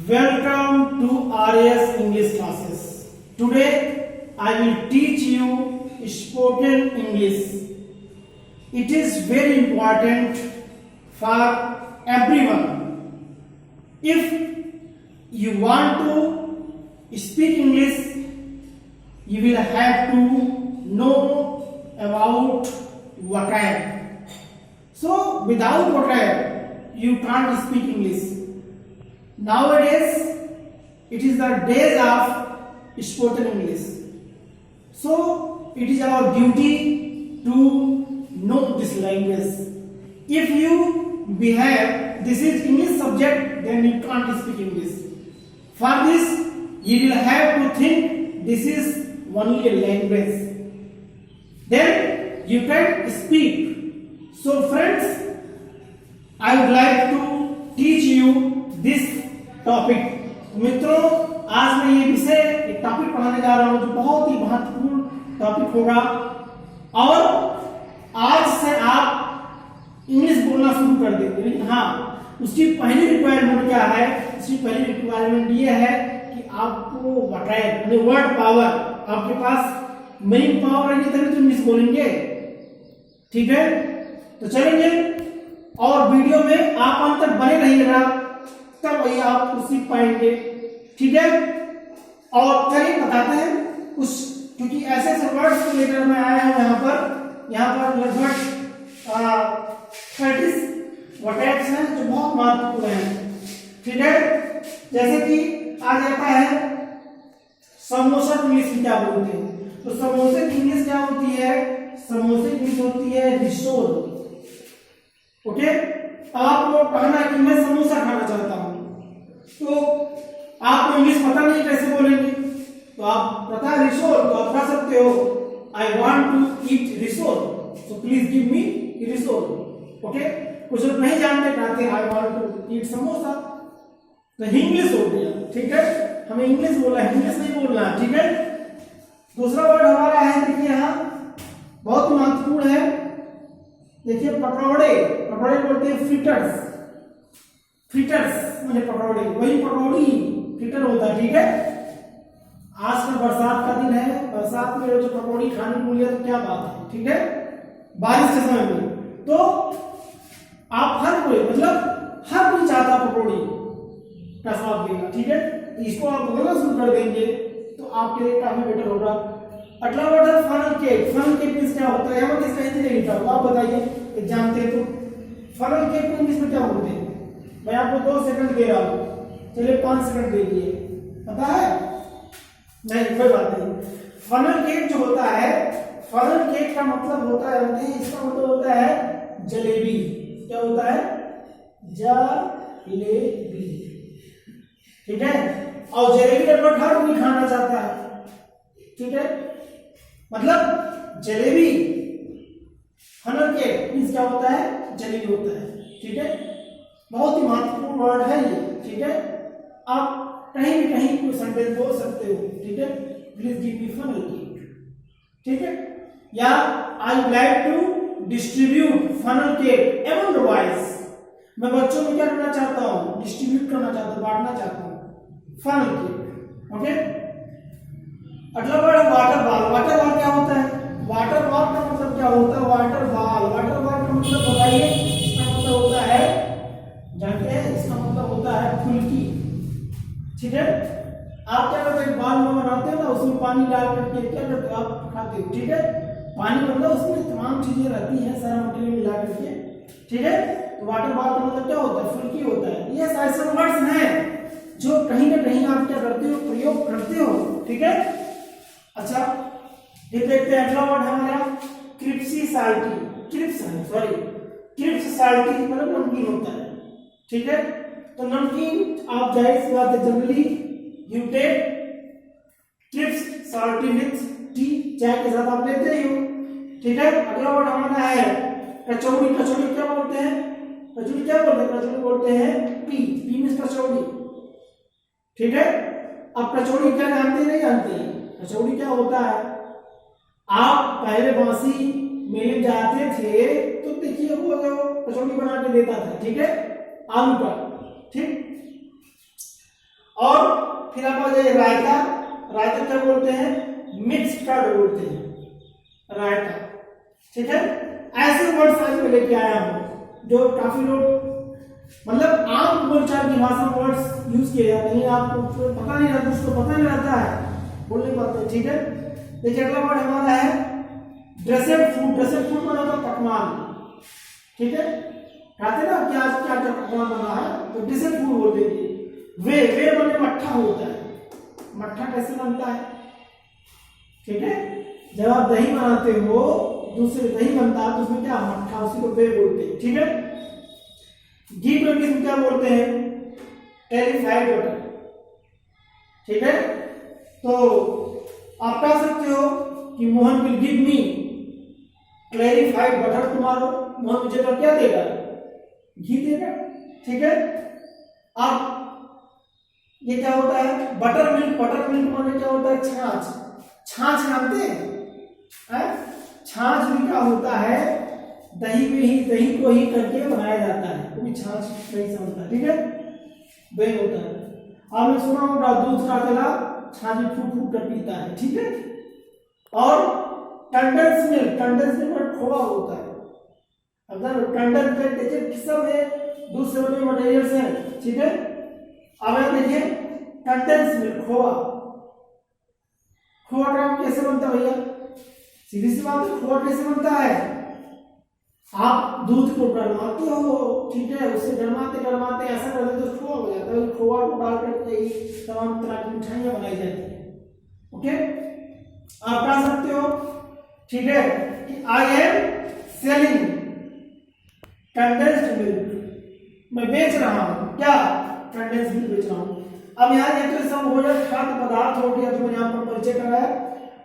Welcome to RAS English classes. Today I will teach you spoken English. It is very important for everyone. If you want to speak English, you will have to know about vocab. So without vocab, you can't speak English. Nowadays, it is the days of spoken English. So it is our duty to know this language. If you behave, this is English subject, then you can't speak English. For this, you will have to think this is only a language. Then you can speak. So friends, I would like to teach you this topic. मित्रों, आज मैं ये विषय एक topic पढ़ाने जा रहा हूं जो बहुत ही महत्वपूर्ण टॉपिक होगा और आज से आप इंग्लिश बोलना शुरू कर देंगे. लेकिन हाँ, उसकी पहली रिक्वायरमेंट क्या है? उसकी पहली रिक्वायरमेंट ये है कि आपको वोकैब यानी वर्ड पावर आपके पास मेन पावर है, तभी तो इंग्लिश बोलेंगे. ठीक है, तो चलेंगे और वीडियो में आप अंत तक बने रहिएगा, तब वही आप सीख पाएंगे. ठीक है, और चलिए बताते हैं कुछ, क्योंकि ऐसे ऐसे वर्ड्स को लेकर मैं आया हूं यहाँ पर लगभग 30 वर्ड्स हैं जो बहुत महत्वपूर्ण हैं. ठीक है, जैसे कि आ जाता है समोसा को इंग्लिश में क्या बोलते हैं. तो समोसे की इंग्लिश क्या होती है? समोसे की इंग्लिश होती है रिसोल. ओके, आपको कहना है कि मैं समोसा खाना चाहता हूं, तो आपको इंग्लिश पता नहीं कैसे बोलेंगे, तो आप पता है रिसोल, तो आप कह सकते हो I want to eat rissole, so please give me rissole. Okay, कुछ लोग नहीं जानते, कहते हैं I want to eat samosa, तो इंग्लिश हो गया. ठीक है, हमें इंग्लिश बोला है, इंग्लिश नहीं बोलना. ठीक है, दूसरा वर्ड हमारा है, देखिए यहाँ बहुत महत्वपूर्ण है. देखिए पकौड़े, पकौड़े बोलते हैं फ्रिटर्स. फ्रिटर्स माने पकौड़े, वही पकौड़ी फ्रिटर होता है. ठीक है, आज का बरसात का दिन है, बरसात में जो पकौड़ी खाने को मिले तो क्या बात है. ठीक है, बारिश के समय में, तो आप हर कोई मतलब हर कोई चाहता पकौड़ी का स्वाद लेगा. ठीक है, इसको आप बोलना शुरू कर देंगे तो आपके लिए काफी बेटर होगा. अगला वर्ड है funnel cake. Funnel cake means क्या होता है? यहाँ पर किसका हिंदी नहीं लिखा हुआ, आप बताइए, जानते हैं तो. फनल केक को इंग्लिश में क्या बोलते हैं? मैं आपको 2 सेकंड दे रहा हूं, चलिए 5 सेकंड दे दिए. पता है? नहीं, कोई बात नहीं. फनल केक जो होता है, फनल केक का मतलब होता है, इसका मतलब होता है जलेबी. क्या होता है? जलेबी. ठीक है, और जलेबी लगभग हर कोई खाना चाहता है. ठीक है, मतलब जलेबी, फनल केक मींस क्या होता है? जलेबी होता है. ठीक है, बहुत ही महत्वपूर्ण वर्ड है ये. ठीक है, आप कहीं भी कहीं कोई सेंटेंस बोल सकते हो. ठीक है, please give me funnel cake. ठीक है, या I would like to distribute funnel cake among the boys. मैं बच्चों में क्या करना चाहता हूँ? डिस्ट्रीब्यूट करना चाहता हूँ, बांटना चाहता हूँ. Funnel cake. ओके, अगला वर्ड है वाटर बॉल. वाटर बॉल क्या होता है? वाटर बॉल का मतलब क्या होता है? वाटर बॉल, वाटर बॉल का मतलब बताइए. इसका मतलब होता है, जानते हैं, इसका मतलब होता है फुल्की. ठीक है, आप क्या करते हैं? बॉल में बनाते हो ना, उसमें पानी डाल करके क्या करते हो? आप खाते हो. ठीक है, पानी मतलब उसमें तमाम चीजें रहती हैं, सारा मटेरियल मिला करके. ठीक है, तो वाटर बॉल का मतलब क्या होता है? फुल्की होता है. ये ऐसे वर्ड्स हैं जो कहीं ना कहीं आप क्या करते हो? प्रयोग करते हो. ठीक है, अच्छा, ये देखते हैं. अगला वर्ड है हमारा क्रिप्सिसाइटी. क्रिप्सिसाइटी मतलब नमकीन होता है. ठीक है, तो नमकीन आप जाहिर सी बात है generally you take crispicity with tea, चाय के साथ आप लेते ही हो. ठीक है, अगला वर्ड हमारा है कचौड़ी. कचौड़ी क्या बोलते हैं? कचौड़ी क्या बोलते हैं? कचौड़ी बोलते हैं पी. पी मींस कचौड़ी. ठीक है, आप कचौड़ी क्या जानते हैं? नहीं जानते हैं? कचौड़ी क्या होता है? आप पहले बांसी मेले जाते थे तो देखिए वो जो कचौड़ी बना के देता था. ठीक है, आलू का. ठीक, और फिर आप आ जाइए रायता। रायता क्या बोलते हैं? मिक्स कर्ड बोलते हैं रायता, ठीक है। ऐसे वर्ड्स आज मैं लेके आया हूं जो काफी लोग मतलब आम बोलचाल की भाषा में वर्ड्स यूज किए जाते हैं, आपको पता नहीं रहता, उसको पता नहीं रहता है, बोल नहीं पाते, ठीक है। देखिए अगला वर्ड हमारा है ड्रेसेड फूड। ड्रेसेड फूड मतलब होता है पकवान, ठीक है। कहते ना क्या क्या क्या पकवान बना है तो ड्रेसेड फूड बोलते हैं। वे बने मट्ठा होता है। मट्ठा कैसे बनता है? ठीक है, जब आप दही बनाते हो, दूसरे दही बनता है तो उसमें क्या मट्ठा, उसी को वे बोलते हैं, ठीक है। घी को इंग्लिश में क्या बोलते हैं? क्लैरिफाइड बटर, ठीक है। तो आप कह सकते हो कि Mohan will give me clarified butter tomorrow. Mohan मुझे तो क्या देगा? घी देगा, ठीक है। अब ये क्या होता है? Butter milk. बटर मिल्क माने क्या होता है? छाछ। छाछ जानते हैं? छाछ भी क्या होता है? दही में ही, दही को ही करके बनाया जाता है, वो भी छाछ नहीं समझता, ठीक है। दही होता है। आपने सुना होगा दूध का केला छाछ में फूट फूट कर पीता है, ठीक है। और कंडेंस मिल्क। कंडेंस मिल्क में खोआ होता है। अगर कंडेंस मिल्क देखिए किस सब है, दूध से बने मटेरियल से, ठीक है। अब आप देखिए कंडेंस मिल्क, खोआ। खोआ का कैसे बनता है भैया? सीधी सी बात है, खोआ कैसे बनता है? आप दूध को गरमाते हो, ठीक है, उसे गरमाते गरमाते ऐसा कर देते तो खोआ हो जाता है। खोआ को डाल कर तमाम तरह की मिठाइयां बनाई जाती है, ओके। आप कह सकते हो, ठीक है, कि I am selling condensed milk. मैं बेच रहा हूं क्या? कंडेंस्ड मिल्क बेच रहा हूं। अब यहाँ ये तो सब हो जाए खाद्य पदार्थ हो गया, जो मैंने आपको परिचय कराया।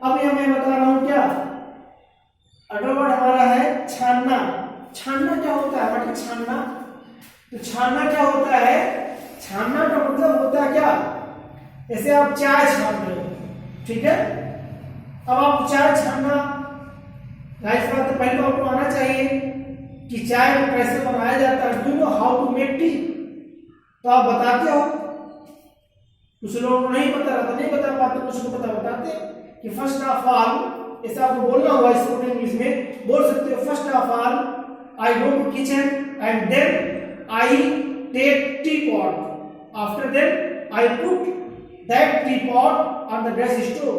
अब ये मैं बता रहा हूं क्या? अगला वर्ड हमारा है छानना। छानना क्या होता है? मतलब छानना, तो छानना क्या होता है? छानना का मतलब होता है क्या? जैसे आप चाय छान रहे हो, ठीक है। अब आप चाय छानना, जाहिर बात है पहले आपको आना चाहिए कि चाय को कैसे बनाया जाता है। Do know how to make tea? तो आप बताते हो। कुछ लोगों को नहीं पता रहता, नहीं बता पाते, कुछ को पता बताते कि फर्स्ट ऑफ ऑल, ऐसा आपको बोलना हुआ इसको इंग्लिश में बोल सकते हो। First of all I go to kitchen and then I take tea pot. After then I put that tea pot on the gas stove.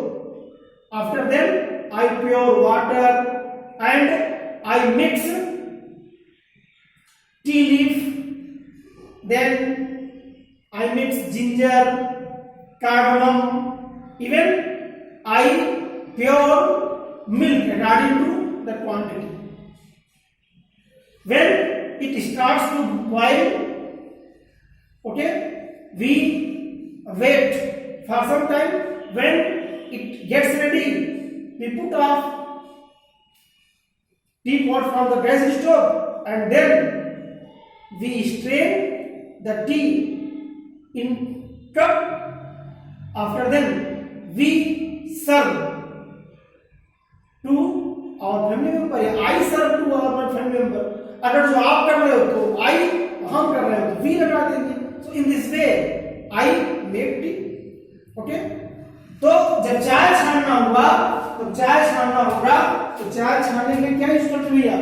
After then I pour water and I mix tea leaf. Then I mix ginger, cardamom, even I pure milk according to the quantity. When it starts to boil, okay, we wait for some time. When it gets ready, we put off teapot from the gas stove and then we strain the tea in cup. After then we serve to our family member. I serve to our family member. अगर जो आप कर रहे हो तो I, हम कर रहे हो तो we लगा देंगे। So in this way I make tea, okay? तो जब चाय छानना होगा तो चाय छानना होगा तो चाय छानने में क्या यूज करते भैया?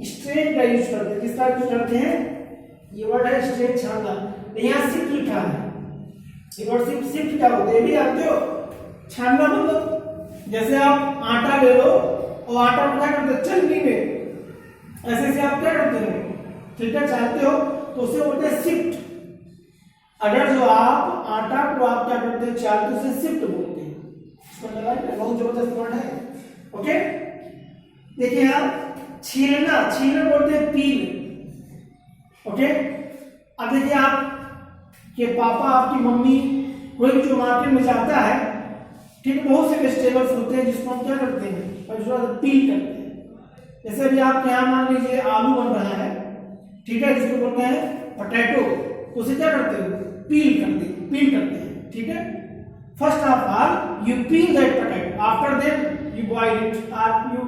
स्ट्रेन का यूज करते हैं। किसका यूज करते हैं? ये वर्ड है स्ट्रेन, छानना। यहाँ शिफ्ट लिखा है, ये वर्ड शिफ्ट क्या होता है? ये भी जानते हो? छानना मतलब जैसे आप आटा ले लो और आटा को क्या करते हो? चलनी में ऐसे से आप क्या करते हो? ठीक है, चाहते हो तो उसे बोलते हैं शिफ्ट। अगर जो आप आटा को आप क्या करते हो? चाहते हो, उसे शिफ्ट बोलते हैं। बहुत जबरदस्त वर्ड है, ओके। देखिए यहाँ छीलना, छीलना बोलते हैं पील, ओके। अब देखिए आप के पापा, आपकी मम्मी, कोई जो मार्केट में जाता है, ठीक है, बहुत से वेजिटेबल्स होते हैं जिसको हम क्या करते हैं? पील करते हैं। जैसे अभी आपके यहाँ मान लीजिए आलू बन रहा है, ठीक है, जिसको बोलते हैं पोटैटो, तो उसे क्या करते हैं? पील करते हैं, ठीक है। First of all you peel that potato, after then you boil it, आप यू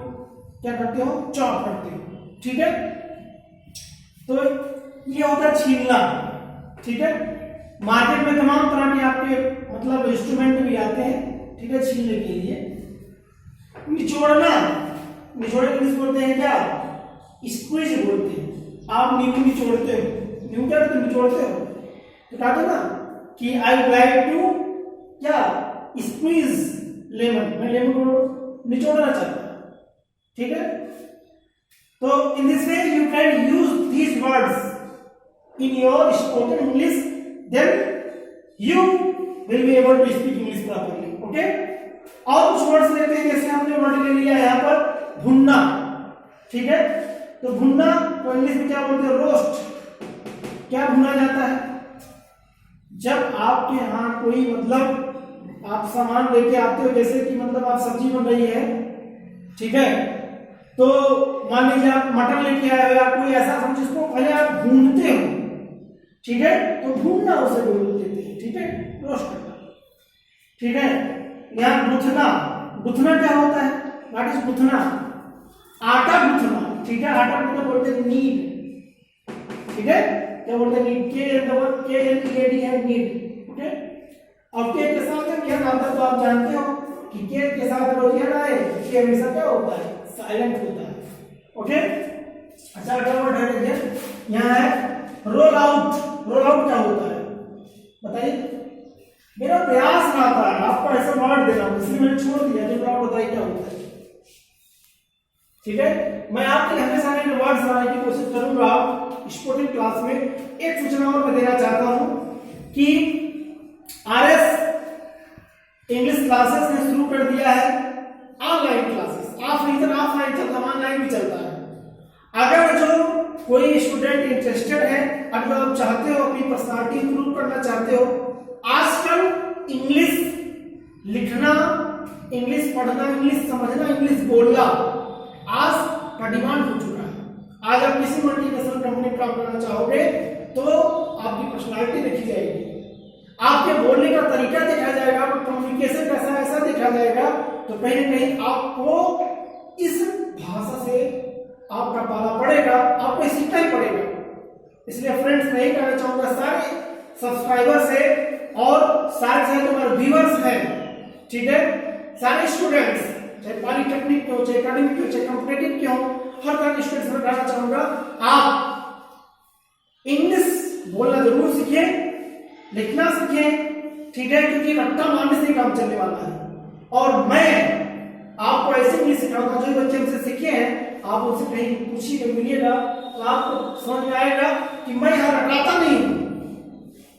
क्या करते हो? चॉप करते हो, ठीक है। तो ये होता है छीलना, ठीक है। मार्केट में तमाम तरह की आपको के मतलब इंस्ट्रूमेंट भी आते हैं, ठीक है, छीलने के लिए। निचोड़ना, निचोड़ इंग्लिश बोलते हैं क्या, स्क्वीज बोलते हैं। आप नींबू निचोड़ते हो, नींबू क्या तुम निचोड़ते हो, तो कहा था ना कि आई लाइक टू क्या स्क्वीज लेमन, मैं लेमन को निचोड़ना चाहता हूं, ठीक है। तो in this way you can use these words in your spoken English, then you will be able to speak English properly, okay? और कुछ वर्ड्स लेते हैं, जैसे हमने वर्ड ले लिया यहाँ पर भुनना, ठीक है। तो भुनना तो इंग्लिश में क्या बोलते हैं, रोस्ट। क्या भुना जाता है, जब आपके यहाँ कोई मतलब आप सामान लेके आते हो, जैसे कि मतलब आप सब्जी बन रही है, ठीक है, तो मान लीजिए आप मटन लेके आए हो या कोई ऐसा सब्जी जिसको पहले आप भूनते हो, ठीक है, तो भूनना उसे बोल देते हैं, ठीक है, रोस्ट करना, ठीक है। यहाँ गुथना, गुथना क्या होता है, व्हाट इज गुथना, आटा गुथना, ठीक है, आटा गुथना बोलते हैं नीड, ठीक है, क्या बोलते हैं नीड, के है नीड, ओके। अब के के साथ यह आता है तो आप जानते हो कि के साथ रोजियन आए, के हमेशा क्या होता है, साइलेंट होता है, ओके। अच्छा अगला वर्ड है देखिए, यहाँ है रोल आउट। रोल आउट क्या होता है बताइए, मेरा प्रयास ना आता है आपको ऐसा वर्ड देना, इसलिए मैंने छोड़ दिया, जो आप बताइए क्या होता है, ठीक है। मैं आपके लिए हमेशा नए वर्ड्स बनाने की कोशिश करूंगा स्पोर्टिंग क्लास में। एक सूचना और मैं देना चाहता हूं कि आरएस इंग्लिश क्लासेस ने शुरू कर दिया है ऑनलाइन क्लासेस। ऑफलाइन चलता है, ऑनलाइन भी चलता है। अगर जो कोई स्टूडेंट इंटरेस्टेड है, अगर आप चाहते हो अपनी पर्सनालिटी इंप्रूव करना चाहते हो, आजकल इंग्लिश लिखना, इंग्लिश पढ़ना, इंग्लिश समझना, इंग्लिश बोलना आज का डिमांड हो चुका है। आज आप किसी मल्टीनेशनल कंपनी में काम करना चाहोगे तो आपकी पर्सनालिटी देखी जाएगी, आपके बोलने का तरीका देखा जाएगा, आपका कम्युनिकेशन कैसा ऐसा देखा जाएगा। तो कहीं ना कहीं आपको इस भाषा से आपका पाला पड़ेगा, आपको सीखना ही पड़ेगा। इसलिए फ्रेंड्स मैं यही कहना चाहूंगा सारे सब्सक्राइबर से और सारे जो हमारे व्यूअर्स हैं, ठीक है, सारे स्टूडेंट्स, चाहे पॉलिटेक्निक के हो, चाहे एकेडमिक के हो, चाहे कॉम्पिटिटिव के हो, हर तरह के स्टूडेंट्स में कहना चाहूंगा आप इंग्लिश बोलना जरूर सीखें, लिखना सीखें, ठीक है, क्योंकि रट्टा मारने से काम चलने वाला है। और मैं आपको ऐसे इंग्लिश सिखाऊंगा, जो बच्चे हमसे सीखे हैं, आप उनसे कहीं पूछिए मिलिएगा तो आपको समझ में आएगा कि मैं यहाँ रटाता नहीं हूं,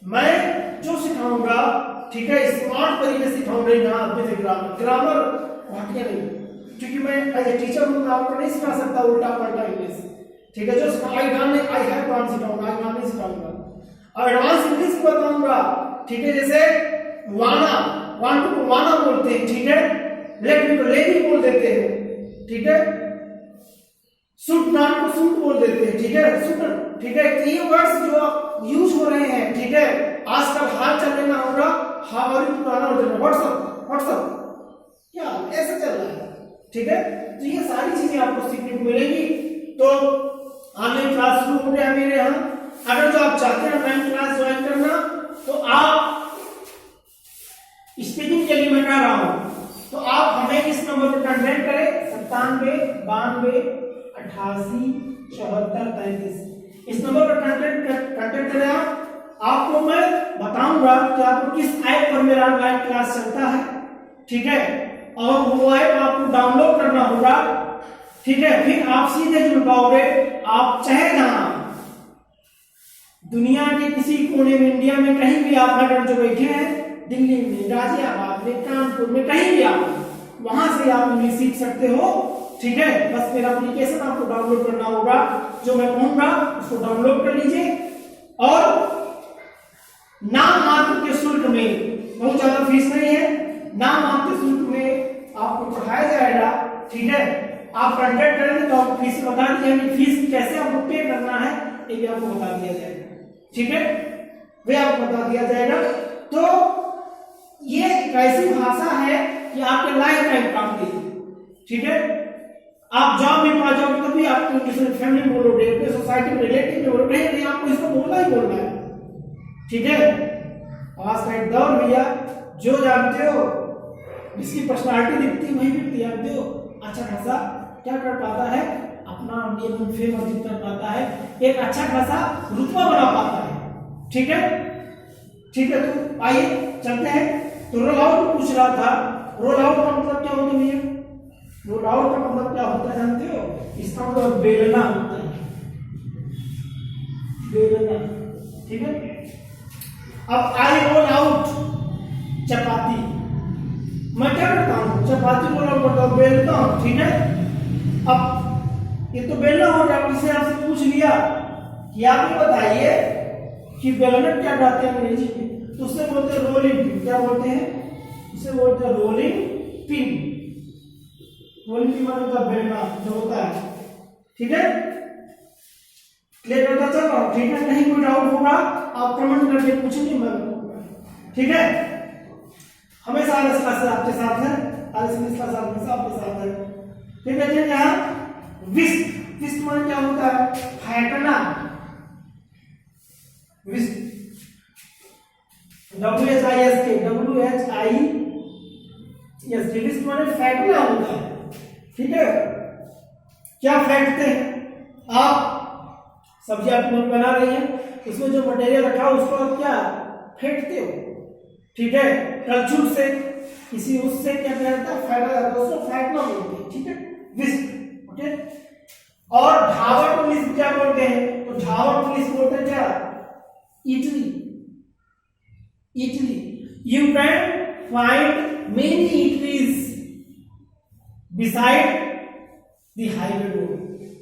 मैं जो सिखाऊंगा, ठीक है, स्मार्ट तरीके से सिखाऊंगा, यहाँ ग्रामर घाटिया नहीं, क्योंकि मैं एज ए टीचर हूं, मैं आपको नहीं सिखा सकता उल्टा पलटा इंग्लिश, ठीक है। जो आई हैव गॉन सिखाऊंगा, आई गॉन नहीं सिखाऊंगा। और एडवांस इंग्लिश बताऊंगा, ठीक है, जैसे वाना, वांट को वाना बोलते हैं, ठीक है, लेट मी को लेनी बोल देते हैं, ठीक है, सूट नाट को सूट बोल देते हैं, ठीक है, सूट, ठीक है। ये वर्ड्स जो यूज हो रहे हैं, ठीक है, आजकल हाल चलने में होगा, हमारी पुराना व्हाट्सएप क्या ऐसा चल रहा है, ठीक है। तो ये सारी चीजें आपको सीखने को मिलेगी। तो ऑनलाइन क्लास शुरू हो गया मेरे यहाँ। अगर जो आप चाहते हैं ऑनलाइन क्लास ज्वाइन करना, तो आप स्पीकिंग के लिए मैं कह रहा हूं, तो आप हमें इस नंबर पर कांटेक्ट करें, 97 92 88 74 33। इस नंबर पर कांटेक्ट करें आपको मैं बताऊंगा कि आपको किस ऐप पर मेरा ऑनलाइन क्लास चलता है, ठीक है, और वो ऐप आपको डाउनलोड करना होगा, ठीक है। फिर आप सीधे जुड़ पाओगे, आप चाहे जहां दुनिया के किसी कोने में, इंडिया में कहीं भी आप अगर जो बैठे हैं, दिल्ली में, गाजियाबाद में, कानपुर में, कहीं भी आप, वहां से आप इंग्लिश सीख सकते हो, ठीक है। बस मेरा एप्लीकेशन आपको डाउनलोड करना होगा, जो मैं कहूंगा उसको डाउनलोड कर लीजिए, और नाम मात्र के शुल्क में, बहुत ज्यादा फीस नहीं है, नाम मात्र शुल्क में आपको पढ़ाया जाएगा, ठीक है। आप कांटेक्ट करेंगे तो आपको फीस बता दी जाएगी, फीस कैसे आपको पे करना है ये भी आपको बता दिया जाएगा, ठीक है, वे आपको बता दिया जाएगा। तो ये एक ऐसी भाषा है कि आपके लाइफ टाइम काम देगी, ठीक है। आप जॉब में पा जाओगे तो भी आपको किसी फैमिली में बोलोगे, अपने सोसाइटी में, रिलेटिव में बोलोगे, नहीं आपको इसको बोलना ही बोलना है, ठीक है। पास का एक दौर भैया, जो जानते हो जिसकी पर्सनालिटी दिखती वही व्यक्ति जानते हो अच्छा खासा क्या कर पाता है, अपना नियम फेम अर्जित कर पाता है, एक अच्छा खासा रुतबा बना पाता है। ठीक है, ठीक है, तो आइए चलते हैं। तो रोल आउट पूछ रहा था, रोल आउट का मतलब क्या होता है? रोल आउट का मतलब क्या होता है जानते हो? इसका मतलब बेलना होता है, बेलना। ठीक है, अब आई रोल आउट चपाती, मैं क्या करता हूँ? चपाती रोल आउट करता हूँ, बेलता हूँ। ठीक है, अब ये तो बेलना हो गया। किसी आपसे पूछ लिया कि आप ये बताइए कि बेलना क्या कहते हैं अंग्रेजी में, तो उससे बोलते हैं रोलिंग पिन। क्या बोलते हैं? उसे बोलते हैं रोलिंग पिन। रोलिंग पिन मतलब बेलना जो होता है। ठीक है, क्लियर होता चल रहा हूं? ठीक है, नहीं कोई डाउट होगा आप कमेंट करके पूछेंगे, मैं बताऊंगा। ठीक है, हमेशा आर एस क्लास आपके साथ है, आर एस क्लास हमेशा आपके साथ है। ठीक है, ठीक है। विस्क, विस्क माने क्या होता है? फेंकना। विस्क, WHISK, WHISK, विस्क माने फेंकना होता है। ठीक है, क्या फेंकते हैं आप? सब्जी आप बना रही है, उसमें जो मटेरियल रखा हो उसको आप क्या फेंकते हो? ठीक है, कलछुल से किसी उससे क्या कहता है? फेंका जाता है, उसको फेंकना बोलते हैं। ठीक है, विस्क। ओके, और ढाबा पुलिस क्या बोलते हैं? तो ढाबा पुलिस बोलते हैं क्या? Italy, Italy. You can find many Italy's beside the highway road.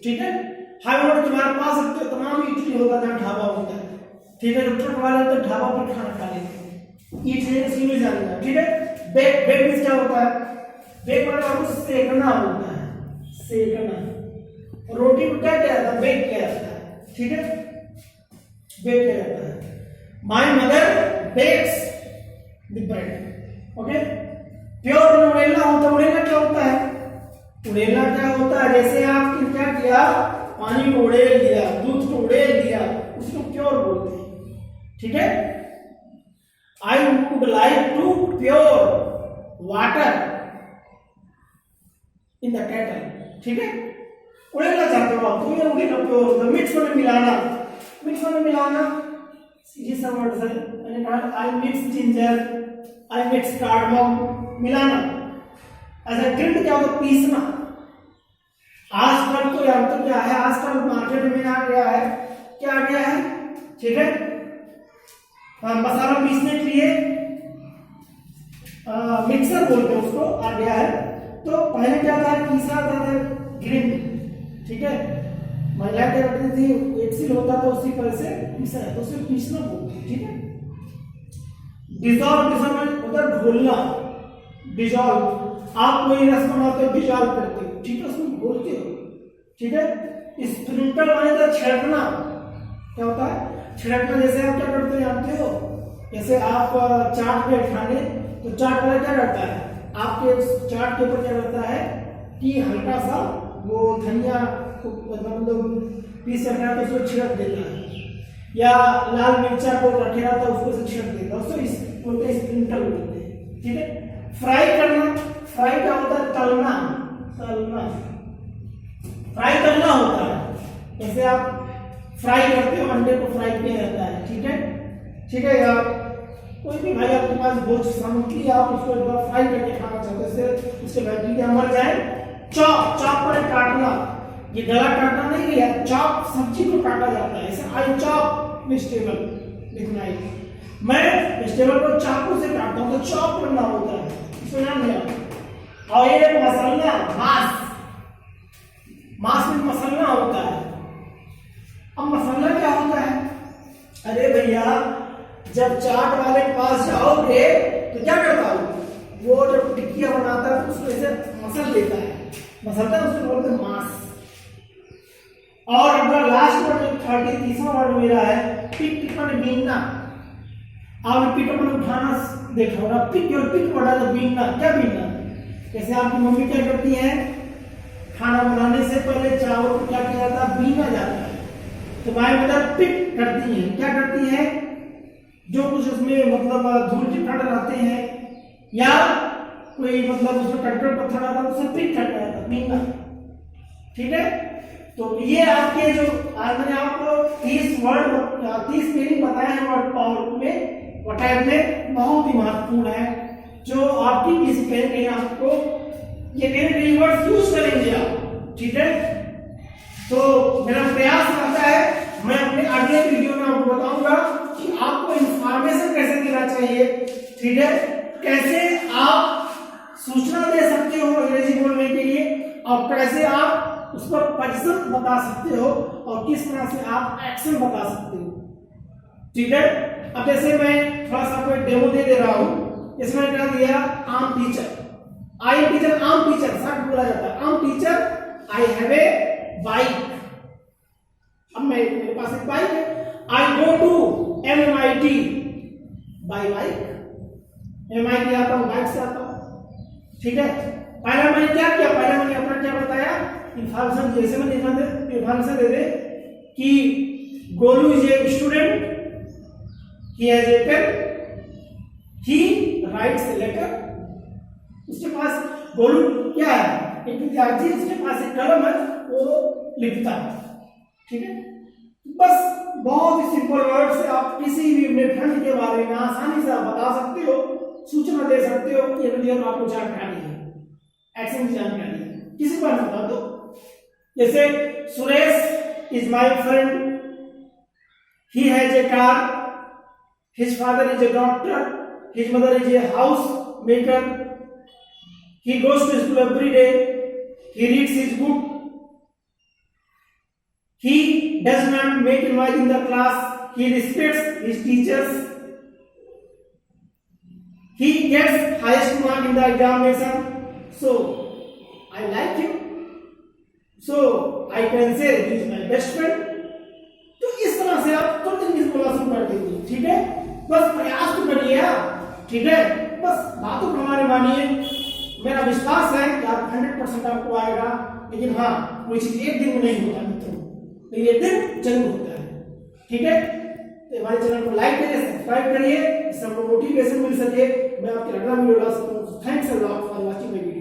ठीक है, हाईवे रोड तुम्हारे पास सकते हो, तमाम इटली होता है जहाँ ढाबा होता है। ठीक है, जब ट्रक वाले तो ढाबा पर खाना खा लेते हैं, इटली इसलिए जाना। ठीक है, बेक, बेक क्या होता है? बेक मतलब सेकना होता है, सेकना। रोटी को क्या किया जाता है? बेक किया जाता है। ठीक है, बेक किया जाता है। My mother bakes the bread. Okay, pour उड़ेला होता है। उड़ेला क्या होता है? उड़ेला क्या होता है? जैसे आपने क्या किया, पानी को उड़ेल दिया, दूध को उड़ेल दिया, उसको प्योर बोलते हैं। ठीक है, I would like to pour water in the kettle. ठीक है, उड़ेला चाहते हो आप, तो ये उड़ेला प्योर होता है। मिक्स में मिलाना, मिक्स में मिलाना सीधी सा वर्ड है। मैंने कहा आई मिक्स जिंजर, आई मिक्स कार्डमम, मिलाना। ऐसा ग्रिंड क्या होता है? पीसना। आजकल तो यार तो क्या है, आजकल मार्केट में आ गया है, क्या आ गया है? ठीक है, मसाला पीसने के लिए मिक्सर बोलते हैं उसको, आ गया है। तो पहले क्या था? पीसा था ग्रिंड। ठीक है, महिला क्या करती थी? एक्सिल होता था, उसी पर से पीसा है, तो उसे पीसना बोलते हैं। ठीक है, डिजॉल्व, डिजॉल्व होता है घोलना, डिजॉल्व। आप कोई रस बनाते हो, डिजॉल्व करते हो। ठीक है, उसमें घोलते हो। ठीक है, स्प्रिंकल माने तो छिड़कना। क्या होता है? छिड़कना। जैसे आप क्या करते हो जानते हो? जैसे आप चाट पे खाने, तो चाट वाला क्या करता है? आपके चाट के ऊपर क्या करता है कि हल्का सा वो धनिया को मतलब पीस रखा है तो उसको छिड़क देता है, या लाल मिर्चा को रखे रहता है उसको से छिड़क देता है, उसको बोलते हैं स्प्रिंकल बोलते हैं। ठीक है, फ्राई करना। फ्राई क्या होता है? तलना, तलना। फ्राई करना होता है। जैसे आप फ्राई करते हो, अंडे को फ्राई किया जाता है। ठीक है, ठीक है यार, कोई भी भाई आपके पास भोज सामग्री, आप उसको एक बार फ्राई करके खाना चाहते हैं, उससे बैक्टीरिया मर जाए। चॉप, चॉप पर काटना, ये गला काटना नहीं लिया, चॉप सब्जी को काटा जाता है। ऐसे आई चॉप वेजिटेबल लिखना है। मैं वेजिटेबल को चाकू से काटता हूँ, तो चॉप करना होता है, इसको नाम लिया। और ये मसाला, मांस, मांस में मसाला होता है। अब मसाला क्या होता है? अरे भैया, जब चाट वाले के पास जाओगे तो क्या करता हूँ? वो जब टिक्कियां बनाता है तो उसको ऐसे मसल देता है, मसलता है, उसको बोलते हैं मांस। और अगर लास्ट वर्ड 33वां वर्ड मेरा है पिक, पिक माने बीनना। आपने पिक अपने उठाना देखा होगा, पिक और पिक वर्ड है बीनना। क्या बीनना? जैसे आपकी मम्मी क्या करती है, खाना बनाने से पहले चावल को क्या किया जाता है? बीना जाता है। तो माय मदर पिक करती है, क्या करती है? जो कुछ उसमें मतलब धूल के कण रहते हैं या कोई मतलब उसमें कंट्रोल पत्थर आता है तो सब पिक करता है पिंगा। ठीक है, तो ये आपके जो आज मैंने आपको 30 स्पेलिंग बताया है वर्ड पावर में वटाइप में बहुत ही महत्वपूर्ण है, जो आपकी इंग्लिश कहीं आपको ये नए वर्ड्स यूज करेंगे आप। ठीक है, तो मेरा प्रयास रहता है मैं अपने अगले वीडियो में आपको बताऊंगा कि आपको इंफॉर्मेशन कैसे देना चाहिए। ठीक है, कैसे आप सूचना दे सकते हो अंग्रेजी बोलने के लिए और कैसे आप उस पर पोजीशन बता सकते हो और किस तरह से आप एक्शन बता सकते हो। ठीक है, अब जैसे मैं थोड़ा सा आपको एक डेमो दे रहा हूं। इसमें क्या दिया, I'm teacher, I am teacher, I'm teacher शब्द बोला जाता है। I'm teacher, I have a bike. अब मेरे पास एक बाइक है। I go to MIT by bike. MIT आता हूं बाइक से आता हूं। ठीक है, पहला मैंने क्या किया, पहला मैंने अपना क्या बताया इंफॉर्मेशन, जैसे मैंने इंफॉर्मेशन दे दे कि Golu is a student, he has a pen, he writes a letter. उसके पास गोलू क्या है, एक विद्यार्थी, उसके पास एक कलम है, वो लिखता है। ठीक है, बस बहुत ही सिंपल वर्ड से आप किसी भी अपने फ्रेंड के बारे में आसानी से आप बता सकते हो, सूचना दे सकते हो कि ये आपको जानकारी है, एक्शन की जानकारी है, किसी पर बता दो। जैसे Suresh is my friend, he has A car, his father is a doctor, his mother is a house maker, he goes to school every day, he reads his book, he does not make noise in the class, he respects his teachers, he gets highest mark in the examination, so I like him, so I can say he is my best friend। तो इस तरह से आप तुरंत English बोलना शुरू कर दीजिए। ठीक है, बस प्रयास तो करिए आप। ठीक है, बस बातों को हमारे मानिए, मेरा विश्वास है कि आप 100% आपको आएगा। लेकिन हाँ, कोई चीज एक दिन में नहीं होता मित्रों, लेकिन एक दिन जरूर होता है। ठीक है, तो हमारे चैनल को लाइक करिए, सब्सक्राइब करिए, इससे हमको मोटिवेशन मिल सके, मैं आपके अगला वीडियो ला सकूं। Thanks a lot for watching my video.